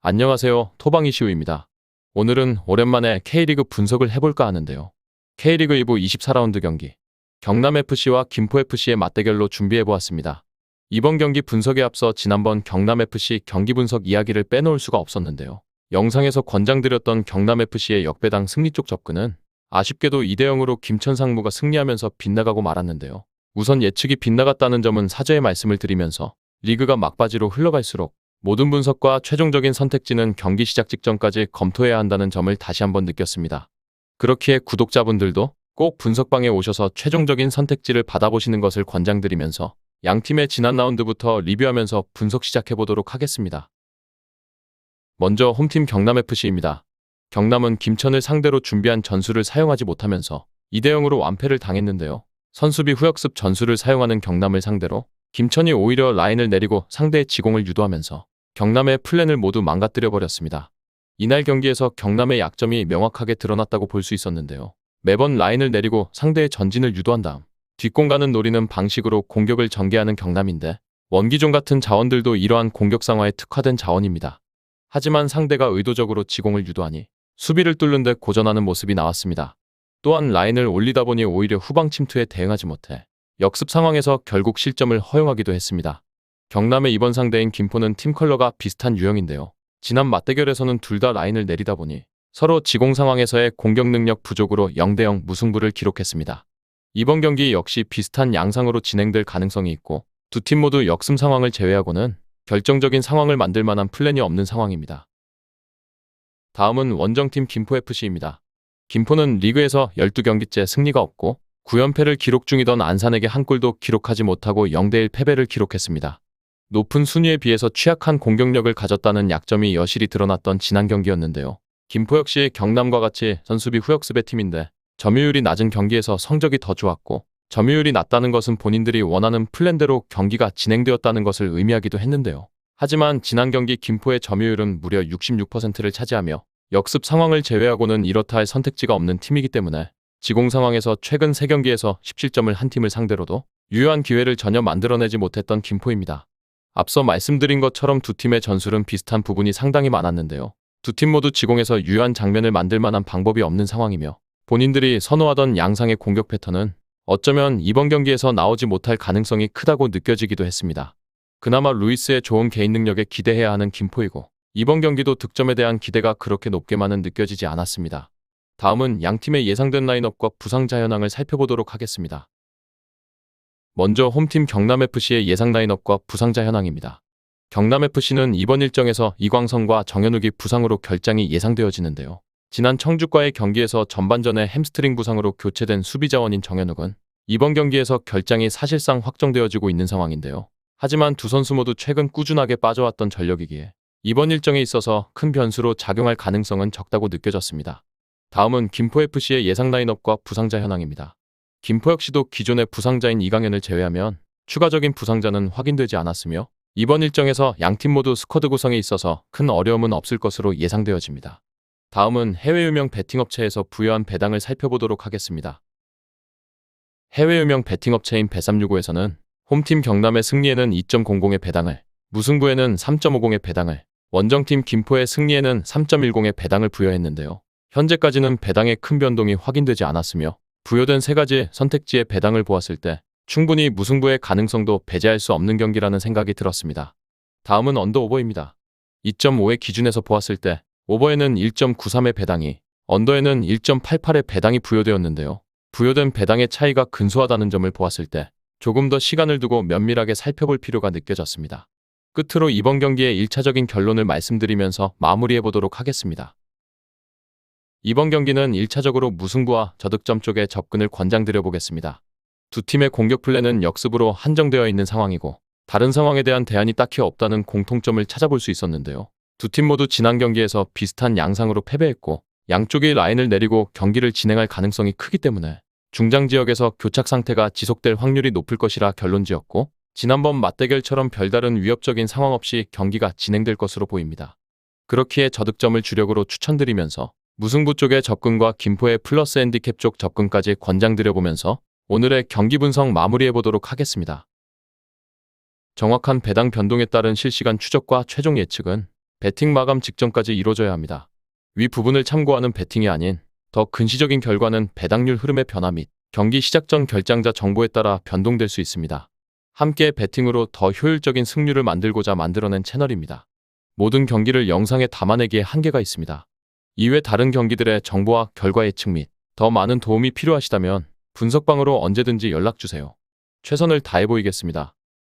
안녕하세요. 토방이시우입니다. 오늘은 오랜만에 K리그 분석을 해볼까 하는데요. K리그 2부 24라운드 경기 경남FC와 김포FC의 맞대결로 준비해보았습니다. 이번 경기 분석에 앞서 지난번 경남FC 경기 분석 이야기를 빼놓을 수가 없었는데요. 영상에서 권장드렸던 경남FC의 역배당 승리 쪽 접근은 아쉽게도 2대0으로 김천상무가 승리하면서 빗나가고 말았는데요. 우선 예측이 빗나갔다는 점은 사죄의 말씀을 드리면서 리그가 막바지로 흘러갈수록 모든 분석과 최종적인 선택지는 경기 시작 직전까지 검토해야 한다는 점을 다시 한번 느꼈습니다. 그렇기에 구독자분들도 꼭 분석방에 오셔서 최종적인 선택지를 받아보시는 것을 권장드리면서 양팀의 지난 라운드부터 리뷰하면서 분석 시작해보도록 하겠습니다. 먼저 홈팀 경남FC입니다. 경남은 김천을 상대로 준비한 전술을 사용하지 못하면서 2대0으로 완패를 당했는데요. 선수비 후역습 전술을 사용하는 경남을 상대로 김천이 오히려 라인을 내리고 상대의 지공을 유도하면서 경남의 플랜을 모두 망가뜨려버렸습니다. 이날 경기에서 경남의 약점이 명확하게 드러났다고 볼 수 있었는데요. 매번 라인을 내리고 상대의 전진을 유도한 다음 뒷공간을 노리는 방식으로 공격을 전개하는 경남인데 원기종 같은 자원들도 이러한 공격 상황에 특화된 자원입니다. 하지만 상대가 의도적으로 지공을 유도하니 수비를 뚫는 데 고전하는 모습이 나왔습니다. 또한 라인을 올리다 보니 오히려 후방 침투에 대응하지 못해 역습 상황에서 결국 실점을 허용하기도 했습니다. 경남의 이번 상대인 김포는 팀 컬러가 비슷한 유형인데요. 지난 맞대결에서는 둘 다 라인을 내리다 보니 서로 지공 상황에서의 공격 능력 부족으로 0대0 무승부를 기록했습니다. 이번 경기 역시 비슷한 양상으로 진행될 가능성이 있고 두 팀 모두 역습 상황을 제외하고는 결정적인 상황을 만들 만한 플랜이 없는 상황입니다. 다음은 원정팀 김포FC입니다. 김포는 리그에서 12경기째 승리가 없고 9연패를 기록 중이던 안산에게 한 골도 기록하지 못하고 0대1 패배를 기록했습니다. 높은 순위에 비해서 취약한 공격력을 가졌다는 약점이 여실히 드러났던 지난 경기였는데요. 김포 역시 경남과 같이 선수비 후역습의 팀인데 점유율이 낮은 경기에서 성적이 더 좋았고 점유율이 낮다는 것은 본인들이 원하는 플랜대로 경기가 진행되었다는 것을 의미하기도 했는데요. 하지만 지난 경기 김포의 점유율은 무려 66%를 차지하며 역습 상황을 제외하고는 이렇다 할 선택지가 없는 팀이기 때문에 지공 상황에서 최근 3경기에서 17점을 한 팀을 상대로도 유효한 기회를 전혀 만들어내지 못했던 김포입니다. 앞서 말씀드린 것처럼 두 팀의 전술은 비슷한 부분이 상당히 많았는데요. 두 팀 모두 지공에서 유효한 장면을 만들 만한 방법이 없는 상황이며 본인들이 선호하던 양상의 공격 패턴은 어쩌면 이번 경기에서 나오지 못할 가능성이 크다고 느껴지기도 했습니다. 그나마 루이스의 좋은 개인 능력에 기대해야 하는 김포이고 이번 경기도 득점에 대한 기대가 그렇게 높게만은 느껴지지 않았습니다. 다음은 양팀의 예상된 라인업과 부상자 현황을 살펴보도록 하겠습니다. 먼저 홈팀 경남FC의 예상 라인업과 부상자 현황입니다. 경남FC는 이번 일정에서 이광성과 정현욱이 부상으로 결장이 예상되어지는데요. 지난 청주과의 경기에서 전반전에 햄스트링 부상으로 교체된 수비 자원인 정현욱은 이번 경기에서 결장이 사실상 확정되어지고 있는 상황인데요. 하지만 두 선수 모두 최근 꾸준하게 빠져왔던 전력이기에 이번 일정에 있어서 큰 변수로 작용할 가능성은 적다고 느껴졌습니다. 다음은 김포FC의 예상 라인업과 부상자 현황입니다. 김포 역시도 기존의 부상자인 이강현을 제외하면 추가적인 부상자는 확인되지 않았으며 이번 일정에서 양팀 모두 스쿼드 구성에 있어서 큰 어려움은 없을 것으로 예상되어집니다. 다음은 해외 유명 베팅업체에서 부여한 배당을 살펴보도록 하겠습니다. 해외 유명 베팅업체인 bet365에서는 홈팀 경남의 승리에는 2.00의 배당을, 무승부에는 3.50의 배당을, 원정팀 김포의 승리에는 3.10의 배당을 부여했는데요. 현재까지는 배당의 큰 변동이 확인되지 않았으며 부여된 3가지 선택지의 배당을 보았을 때 충분히 무승부의 가능성도 배제할 수 없는 경기라는 생각이 들었습니다. 다음은 언더 오버입니다. 2.5의 기준에서 보았을 때 오버에는 1.93의 배당이, 언더에는 1.88의 배당이 부여되었는데요. 부여된 배당의 차이가 근소하다는 점을 보았을 때 조금 더 시간을 두고 면밀하게 살펴볼 필요가 느껴졌습니다. 끝으로 이번 경기의 1차적인 결론을 말씀드리면서 마무리해보도록 하겠습니다. 이번 경기는 1차적으로 무승부와 저득점 쪽에 접근을 권장드려보겠습니다. 두 팀의 공격 플랜은 역습으로 한정되어 있는 상황이고 다른 상황에 대한 대안이 딱히 없다는 공통점을 찾아볼 수 있었는데요. 두 팀 모두 지난 경기에서 비슷한 양상으로 패배했고 양쪽이 라인을 내리고 경기를 진행할 가능성이 크기 때문에 중장 지역에서 교착 상태가 지속될 확률이 높을 것이라 결론지었고 지난번 맞대결처럼 별다른 위협적인 상황 없이 경기가 진행될 것으로 보입니다. 그렇기에 저득점을 주력으로 추천드리면서 무승부 쪽의 접근과 김포의 플러스 핸디캡 쪽 접근까지 권장드려보면서 오늘의 경기 분석 마무리해보도록 하겠습니다. 정확한 배당 변동에 따른 실시간 추적과 최종 예측은 배팅 마감 직전까지 이루어져야 합니다. 위 부분을 참고하는 배팅이 아닌 더 근시적인 결과는 배당률 흐름의 변화 및 경기 시작 전 결장자 정보에 따라 변동될 수 있습니다. 함께 배팅으로 더 효율적인 승률을 만들고자 만들어낸 채널입니다. 모든 경기를 영상에 담아내기에 한계가 있습니다. 이외 다른 경기들의 정보와 결과 예측 및 더 많은 도움이 필요하시다면 분석방으로 언제든지 연락주세요. 최선을 다해 보이겠습니다.